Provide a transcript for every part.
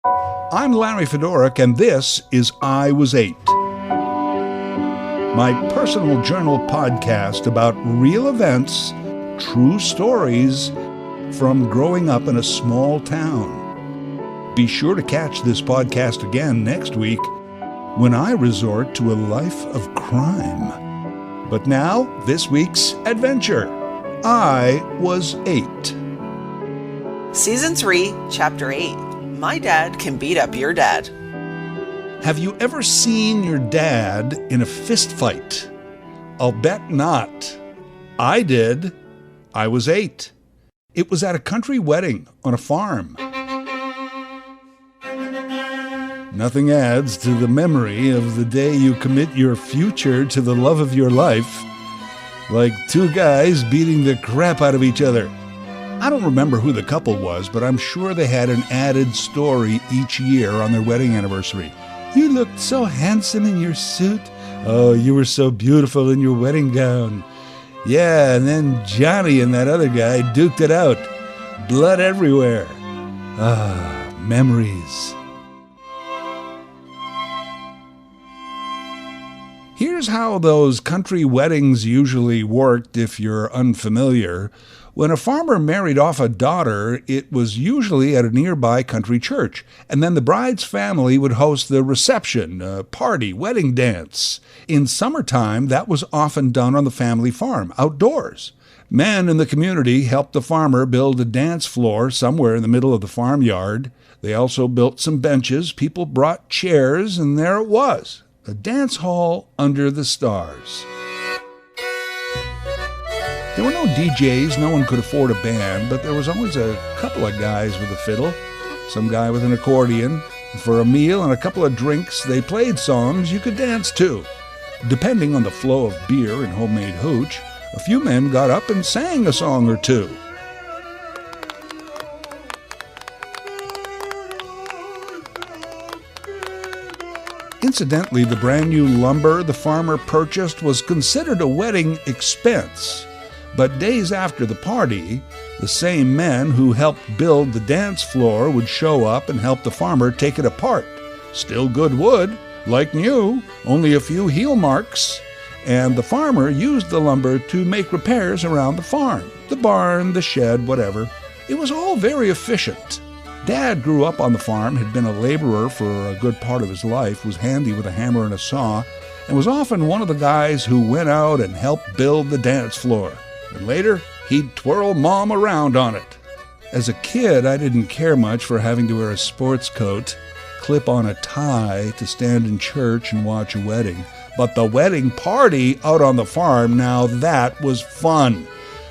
I'm Larry Fedoruk, and this is I Was 8, my personal journal podcast about real events, true stories from growing up in a small town. Be sure to catch this podcast again next week when I resort to a life of crime. But now, this week's adventure. I Was 8. Season 3, Chapter 8. My Dad Can Beat Up Your Dad. Have you ever seen your dad in a fist fight? I'll bet not. I did. I was 8. It was at a country wedding on a farm. Nothing adds to the memory of the day you commit your future to the love of your life like two guys beating the crap out of each other. I don't remember who the couple was, but I'm sure they had an added story each year on their wedding anniversary. You looked so handsome in your suit. Oh, you were so beautiful in your wedding gown. Yeah, and then Johnny and that other guy duked it out. Blood everywhere. Ah, memories. Here's how those country weddings usually worked if you're unfamiliar. When a farmer married off a daughter, it was usually at a nearby country church, and then the bride's family would host the reception, party, wedding dance. In summertime, that was often done on the family farm, outdoors. Men in the community helped the farmer build a dance floor somewhere in the middle of the farmyard. They also built some benches, people brought chairs, and there it was, a dance hall under the stars. There were no DJs, no one could afford a band, but there was always a couple of guys with a fiddle, some guy with an accordion. For a meal and a couple of drinks, they played songs you could dance to. Depending on the flow of beer and homemade hooch, a few men got up and sang a song or two. Incidentally, the brand new lumber the farmer purchased was considered a wedding expense. But days after the party, the same men who helped build the dance floor would show up and help the farmer take it apart. Still good wood, like new, only a few heel marks. And the farmer used the lumber to make repairs around the farm, the barn, the shed, whatever. It was all very efficient. Dad grew up on the farm, had been a laborer for a good part of his life, was handy with a hammer and a saw, and was often one of the guys who went out and helped build the dance floor. And later, he'd twirl Mom around on it. As a kid, I didn't care much for having to wear a sports coat, clip on a tie to stand in church and watch a wedding. But the wedding party out on the farm, now that was fun.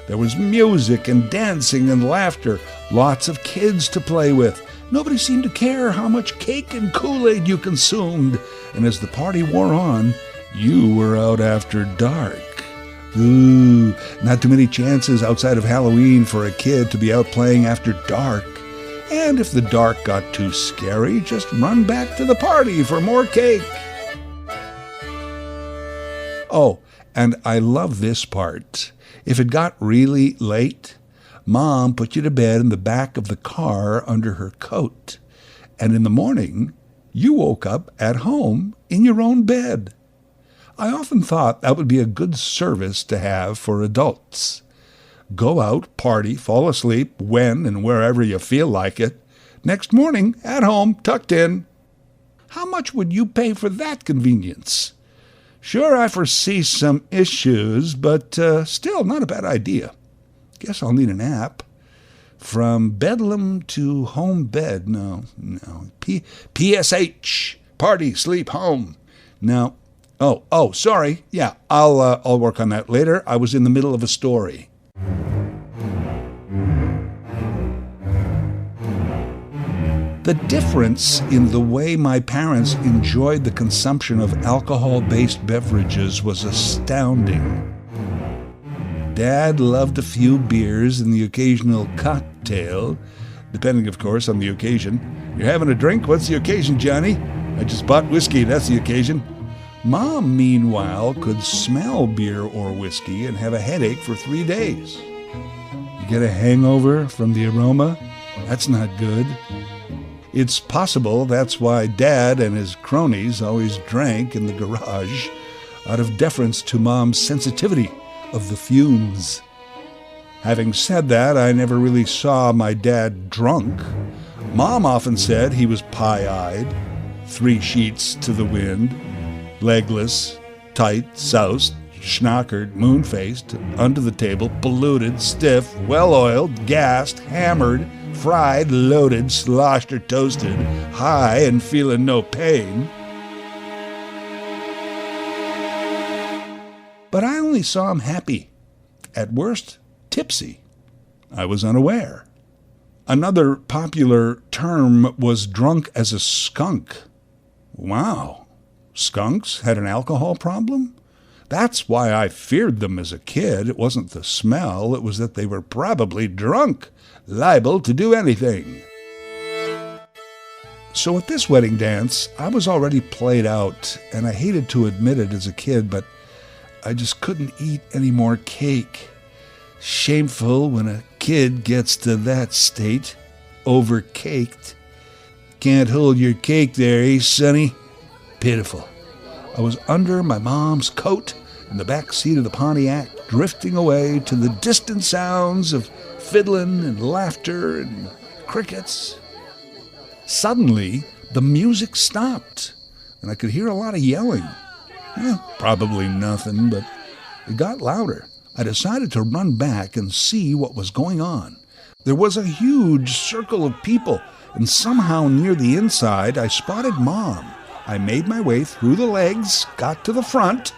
There was music and dancing and laughter, lots of kids to play with. Nobody seemed to care how much cake and Kool-Aid you consumed. And as the party wore on, you were out after dark. Ooh, not too many chances outside of Halloween for a kid to be out playing after dark. And if the dark got too scary, just run back to the party for more cake. Oh, and I love this part. If it got really late, Mom put you to bed in the back of the car under her coat. And in the morning, you woke up at home in your own bed. I often thought that would be a good service to have for adults. Go out, party, fall asleep when and wherever you feel like it. Next morning, at home, tucked in. How much would you pay for that convenience? Sure, I foresee some issues, but still not a bad idea. Guess I'll need an app. From bedlam to home bed. No. PSH. Party, sleep, home. No. Oh, sorry. Yeah, I'll work on that later. I was in the middle of a story. The difference in the way my parents enjoyed the consumption of alcohol-based beverages was astounding. Dad loved a few beers and the occasional cocktail, depending, of course, on the occasion. You're having a drink? What's the occasion, Johnny? I just bought whiskey, that's the occasion. Mom, meanwhile, could smell beer or whiskey and have a headache for 3 days. You get a hangover from the aroma? That's not good. It's possible that's why Dad and his cronies always drank in the garage, out of deference to Mom's sensitivity of the fumes. Having said that, I never really saw my dad drunk. Mom often said he was pie-eyed, 3 sheets to the wind, legless, tight, soused, schnockered, moon-faced, under the table, polluted, stiff, well-oiled, gassed, hammered, fried, loaded, sloshed or toasted, high and feeling no pain. But I only saw him happy. At worst, tipsy. I was unaware. Another popular term was drunk as a skunk. Wow, skunks had an alcohol problem? That's why I feared them as a kid. It wasn't the smell, it was that they were probably drunk, liable to do anything. So at this wedding dance, I was already played out, and I hated to admit it as a kid, but I just couldn't eat any more cake. Shameful when a kid gets to that state, overcaked. Can't hold your cake there, eh, Sonny? Pitiful. I was under my mom's coat in the back seat of the Pontiac, drifting away to the distant sounds of fiddling and laughter and crickets. Suddenly, the music stopped, and I could hear a lot of yelling. Probably nothing, but it got louder. I decided to run back and see what was going on. There was a huge circle of people, and somehow near the inside I spotted Mom. I made my way through the legs, got to the front,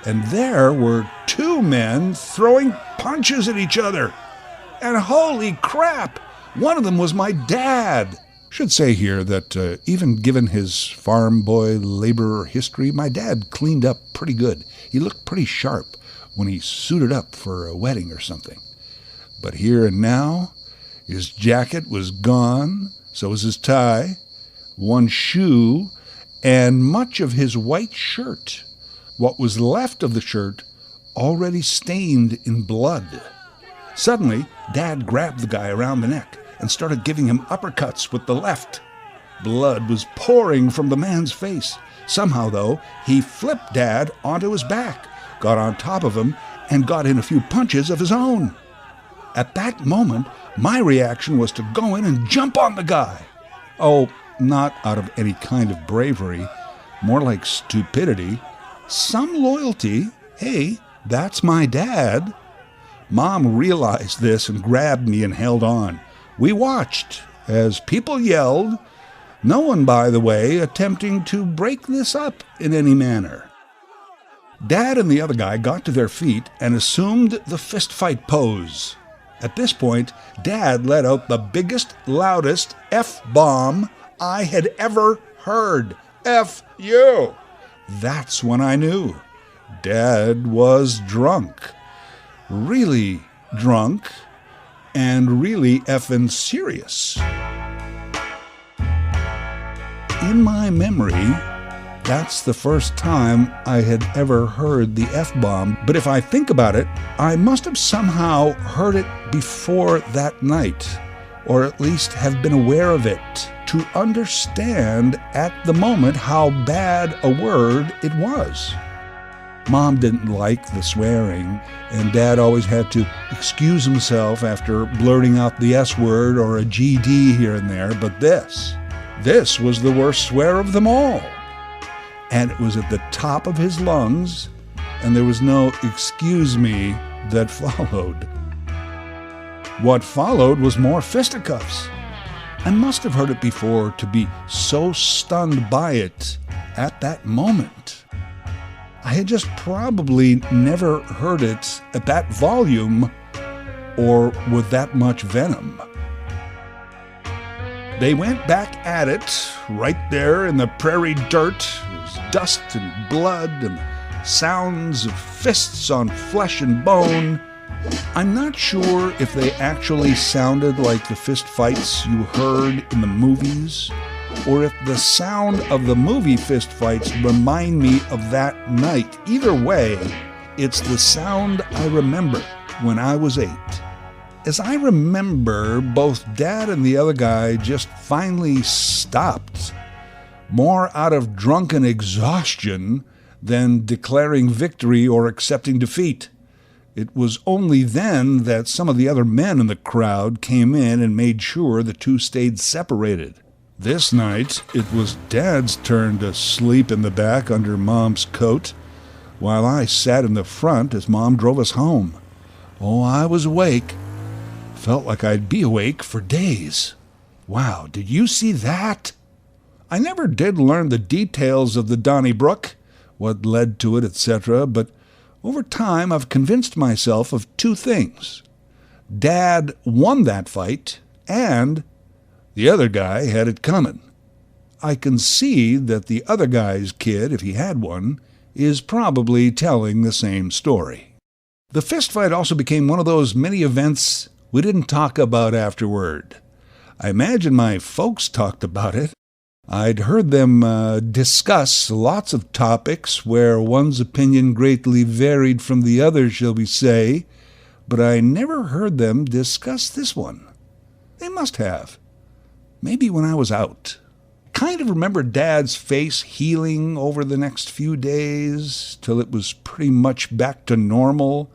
and there were 2 men throwing punches at each other. And holy crap, one of them was my dad. Should say here that even given his farm boy laborer history, my dad cleaned up pretty good. He looked pretty sharp when he suited up for a wedding or something. But here and now, his jacket was gone, so was his tie, one shoe, and much of his white shirt. What was left of the shirt already stained in blood. Suddenly, Dad grabbed the guy around the neck and started giving him uppercuts with the left. Blood was pouring from the man's face. Somehow, though, he flipped Dad onto his back, got on top of him, and got in a few punches of his own. At that moment, my reaction was to go in and jump on the guy. Oh, not out of any kind of bravery, more like stupidity. Some loyalty. Hey, that's my dad. Mom realized this and grabbed me and held on. We watched as people yelled, no one, by the way, attempting to break this up in any manner. Dad and the other guy got to their feet and assumed the fistfight pose. At this point, Dad let out the biggest, loudest F-bomb I had ever heard. F you! That's when I knew. Dad was drunk. Really drunk. And really effing serious. In my memory, that's the first time I had ever heard the F-bomb, but if I think about it, I must have somehow heard it before that night, or at least have been aware of it, to understand at the moment how bad a word it was. Mom didn't like the swearing, and Dad always had to excuse himself after blurting out the S word or a GD here and there, but this was the worst swear of them all. And it was at the top of his lungs, and there was no excuse me that followed. What followed was more fisticuffs. I must have heard it before to be so stunned by it at that moment. I had just probably never heard it at that volume or with that much venom. They went back at it right there in the prairie dirt. It was dust and blood and sounds of fists on flesh and bone. I'm not sure if they actually sounded like the fist fights you heard in the movies, or if the sound of the movie fist fights remind me of that night. Either way, it's the sound I remember when I was 8. as I remember, both Dad and the other guy just finally stopped, more out of drunken exhaustion than declaring victory or accepting defeat. It was only then that some of the other men in the crowd came in and made sure the two stayed separated. This night, it was Dad's turn to sleep in the back under Mom's coat, while I sat in the front as Mom drove us home. Oh, I was awake. Felt like I'd be awake for days. Wow, did you see that? I never did learn the details of the Donnybrook, what led to it, etc., but over time I've convinced myself of two things. Dad won that fight, and the other guy had it coming. I can see that the other guy's kid, if he had one, is probably telling the same story. The fistfight also became one of those many events we didn't talk about afterward. I imagine my folks talked about it. I'd heard them discuss lots of topics where one's opinion greatly varied from the other, shall we say, but I never heard them discuss this one. They must have. Maybe when I was out. Kind of remember Dad's face healing over the next few days till it was pretty much back to normal.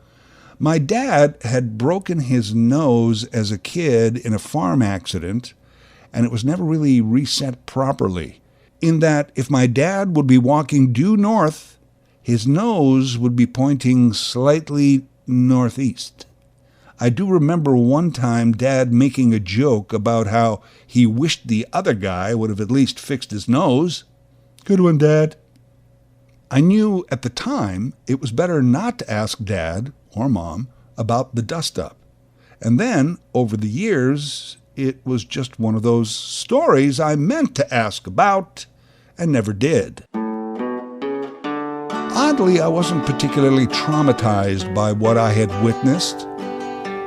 My dad had broken his nose as a kid in a farm accident, and it was never really reset properly, in that if my dad would be walking due north, his nose would be pointing slightly northeast. I do remember one time Dad making a joke about how he wished the other guy would have at least fixed his nose. Good one, Dad. I knew at the time it was better not to ask Dad or Mom about the dust-up. And then, over the years, it was just one of those stories I meant to ask about and never did. Oddly, I wasn't particularly traumatized by what I had witnessed.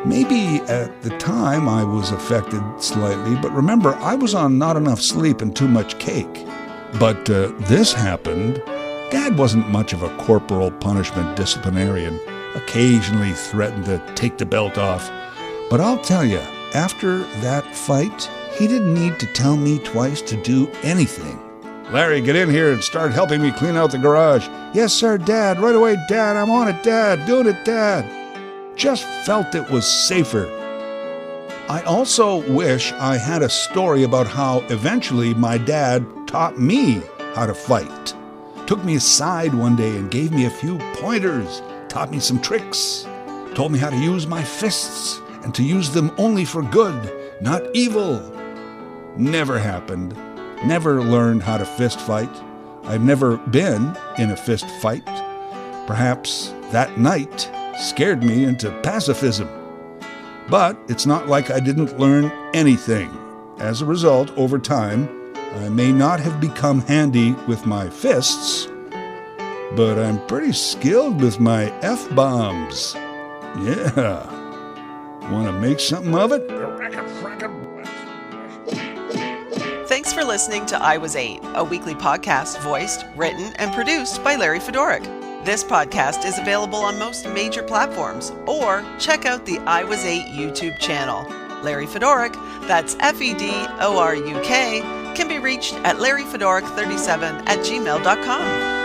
Maybe at the time I was affected slightly, but remember, I was on not enough sleep and too much cake. But this happened. Dad wasn't much of a corporal punishment disciplinarian, occasionally threatened to take the belt off. But I'll tell you, after that fight, he didn't need to tell me twice to do anything. Larry, get in here and start helping me clean out the garage. Yes, sir, Dad. Right away, Dad. I'm on it, Dad. Doing it, Dad. Just felt it was safer. I also wish I had a story about how eventually my dad taught me how to fight. Took me aside one day and gave me a few pointers, taught me some tricks, told me how to use my fists and to use them only for good, not evil. Never happened. Never learned how to fist fight. I've never been in a fist fight. Perhaps that night scared me into pacifism. But it's not like I didn't learn anything. As a result, over time, I may not have become handy with my fists, but I'm pretty skilled with my F-bombs. Yeah. Want to make something of it? Thanks for listening to I Was 8, a weekly podcast voiced, written, and produced by Larry Fedoruk. This podcast is available on most major platforms, or check out the I Was 8 YouTube channel. Larry Fedoruk, that's Fedoruk, can be reached at larryfedoruk37@gmail.com.